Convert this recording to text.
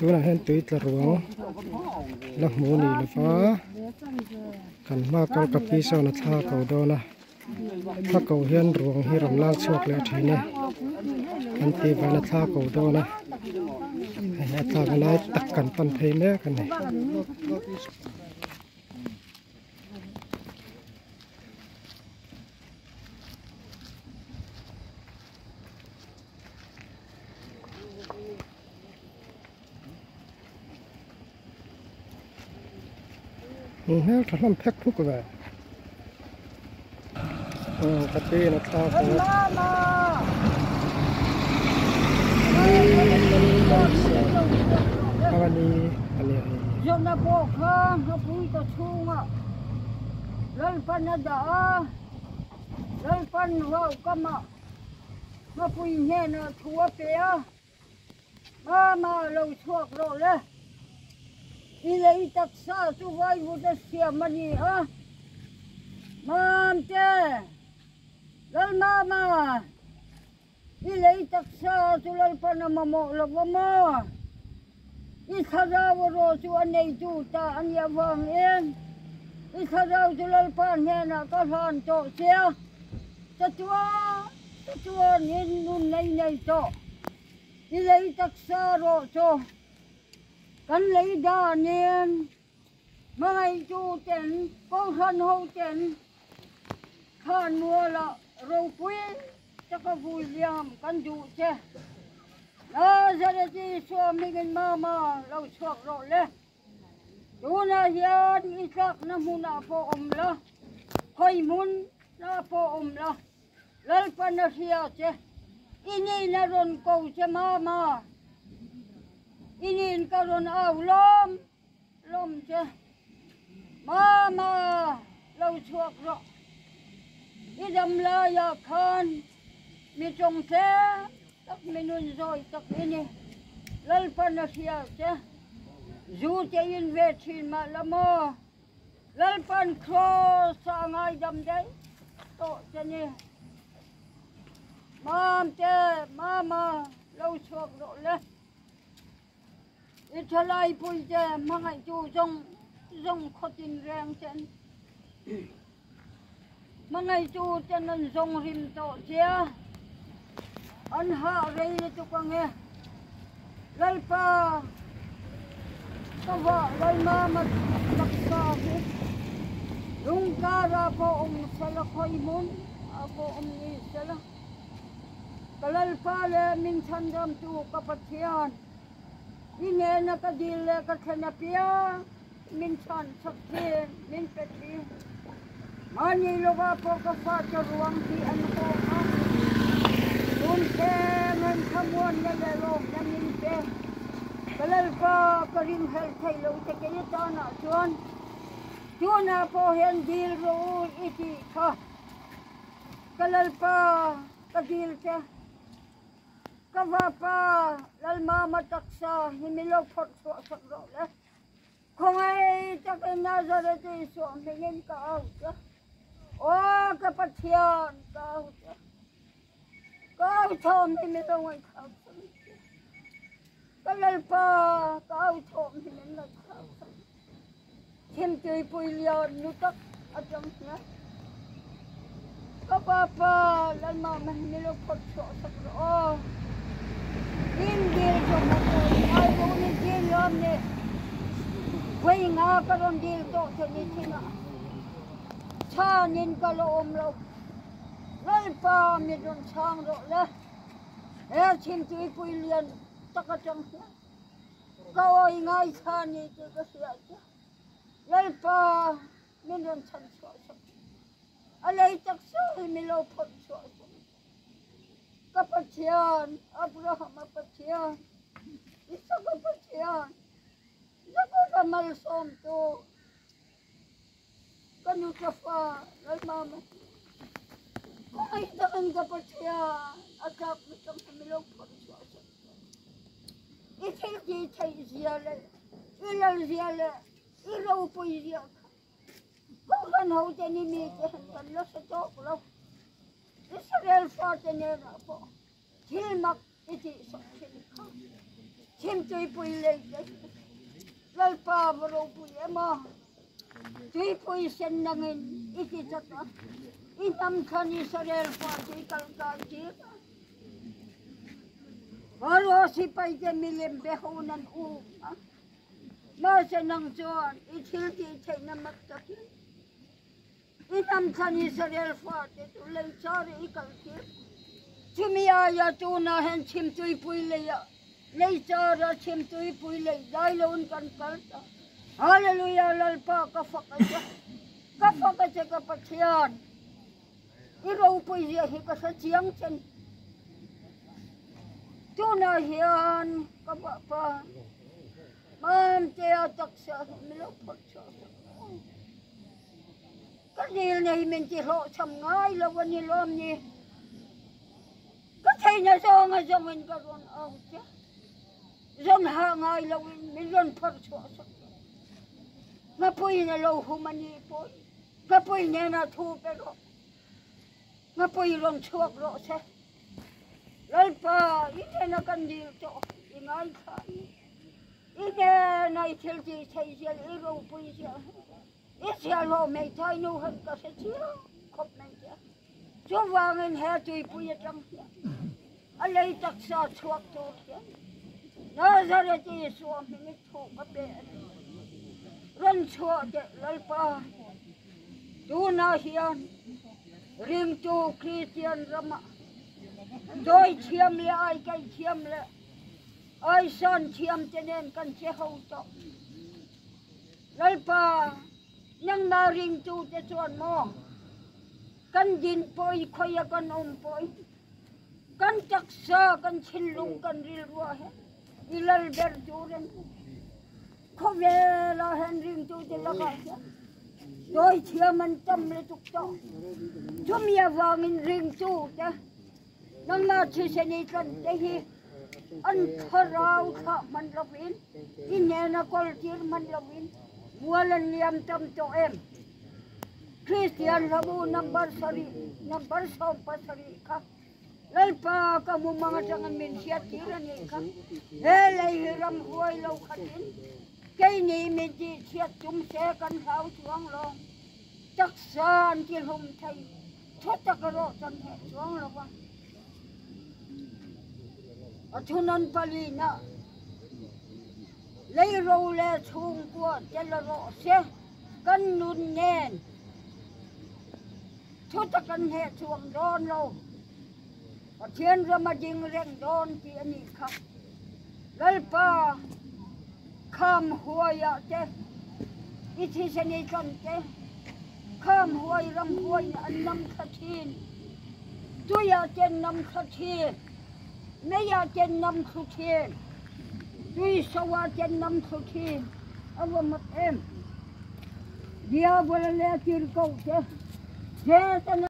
chú là hen tưới tờ ruộng lắc mũ nỉ là phá cần ma câu cặp pi sau là tha cầu đô na tha cầu hiên ruộng hi rầm lang chuộc lệ thế này anh ti vào là tha cầu đô na tha cái này tắc cần pan phê mé cái này hết thật lắm phép thuốc rồi cà phê nó to quá anh giờ nó bỏ khang nó cũng có chung à lên phần nó đỡ lên phần vào cái mà bùi nhẹ nó thua phía mà lâu chuộc rồi đấy đi lấy tất cả tu vai vô đất xia mà nhỉ à mà thế lên mà đi lấy tất cả tu lên phần mà mò là mà đi thà ra vô rồi tu anh này tu ta anh nhà vàng yên đi thà ra tu lên phần nghe là có hoàn chỗ xia ta chúa nên luôn này chỗ đi lấy tất cả rồi chỗ cần lấy đà niên mà ngày chú tiền con thân hậu tiền khăn mua là rau quý cho có vui liam cần chú chứ giờ đây chỉ xua mình mà lâu chuộc rồi lên chú na giờ đi sắc nó muốn na po la khơi muốn na po la lên phần nó xia chứ ini na ron câu chứ mà ini karon aw lom chứ mà lâu chuộc rồi đi đâm la ya khan mi trồng thế tắc mi nuôi rồi tắc ini lal pan na siya chứ dù chơi in về thì mà là mò lal pan cross sa ngay đâm đấy to chứ nè mà lâu chuộc rồi lên ít lại bùi chè mà ngày chú rong khó tin rèn chân mà ngày chú chân anh rong rim tổ chia anh hạ đây cho con nghe lấy pa có vợ lấy mà đặc xa hết đúng cả ra po ông sẽ là khơi muốn po ông đi sẽ là cái lấy pa là mình chân đam tu có phát triển ini nak kadil kathanapia min chan sakhe min peti mani loga po ka fa cho ruang ti an ko ha un ke ngan khamon na le lo na min pe kalal pa karim hel thai lo te ke ta na chuan na po hen dil ro iti kha kalal pa kadil te Kavapa lalma mataksa himilo phot so sakro le khongai takin nazareti so mingin ka out o kapathian ka thom himilo ngai khap kalalpa ka thom himilo khap him tui puilion nutak atam na Kavapa lalma himilo phot so sakro Indil cho một người ai cũng đi chơi lắm nè, quay ngã cái con đi tổ cho đi chơi ngã, cha nhìn cái lỗ lâu, lấy pa mi don sang rồi đấy, chim chui pui liền, tất cả trong đó, câu ai ngay cha nhìn cái gì lấy pa mi don sang soi, lấy chắc soi mi lâu phật soi. Kapathian, Abraham kapathian, Isaac kapathian, Jacob kamal som to, kanu kafa, lalmama. Ay takan kapathian, akap mitang pamilog pagsuasa. Itil kitay ziyale, ilal ziyale, ilaw po ziyak. Kung kanaw tanimitahan kanla sa toklo. Israel fought in Europe. Tilmak iti so chim tui pui le lal pa bro pui ema tui pui sen nangin iti chata inam khani sarel pa tui kalka chi aro si pai ke milim behunan u ma senang chuan ithil ti theina mat taki inam khani sarel pa tu lei chari ikalki chumia ya tu na hen chim tui pui le ya lei chara chim tui pui le dai lon kan kalta hallelujah lal pa ka fakacha ka pathian iro pui ya hi ka sa chiang chen tu na hian ka pa man te ataksa milo patcha ka dil nei men ti lo cham ngai lo ni lom ni thầy nhà do ngay do mình có con ông chứ dân hàng ngày là mình dân phật chỗ sao mà bây giờ lâu hôm nay bôi mà bây giờ là thu cái đó mà bây giờ làm chuộc đó chứ lấy pa ít là cần gì chỗ thì ngay khai ít này thiếu gì thầy giờ ít lâu bây giờ ít giờ lâu mấy thay nu hơn cả sẽ chiếu khóc này chứ cho vàng anh hè tùy bây giờ trong alay taksa chuak tu kia Nazareth Yesu aming thu ka be ran chua de lalpa tu na hian ring tu Christian rama doi thiam le ai kai thiam le ai san thiam tenen kan che ho to lalpa nang na ring tu te chuan mo kan din poi khoya kan poi kan taksa kan chillung kan rilwa he ilal ber juren khove la hen ring tu te laga he doi thiaman tam le tuk to chumia wangin ring tu te nang na chi se ni kan te hi an tharau kha man lovin inena kol tir man lovin mualan liam tam to em Christian labu number so pasari kha lalpa kamu mga jangan minsiat tira ni ka helai hiram huai lau khatin kay ni medji siat tum se kan hau chuang long taksan ki hum thai thota karo chan he chuang lo wa athunan palina lei ro le chung kwa tel ro se kan nun nen thota kan he chuang don lo thiên ra mà ding reng don ti ani kha lalpa kham huaya te ithi se ni kan te kham huai ram huai an nam khathin tu ya ten nam khathin me ya ten nam khathin tu sawa ten nam khathin awa mat em dia bola le tir ko te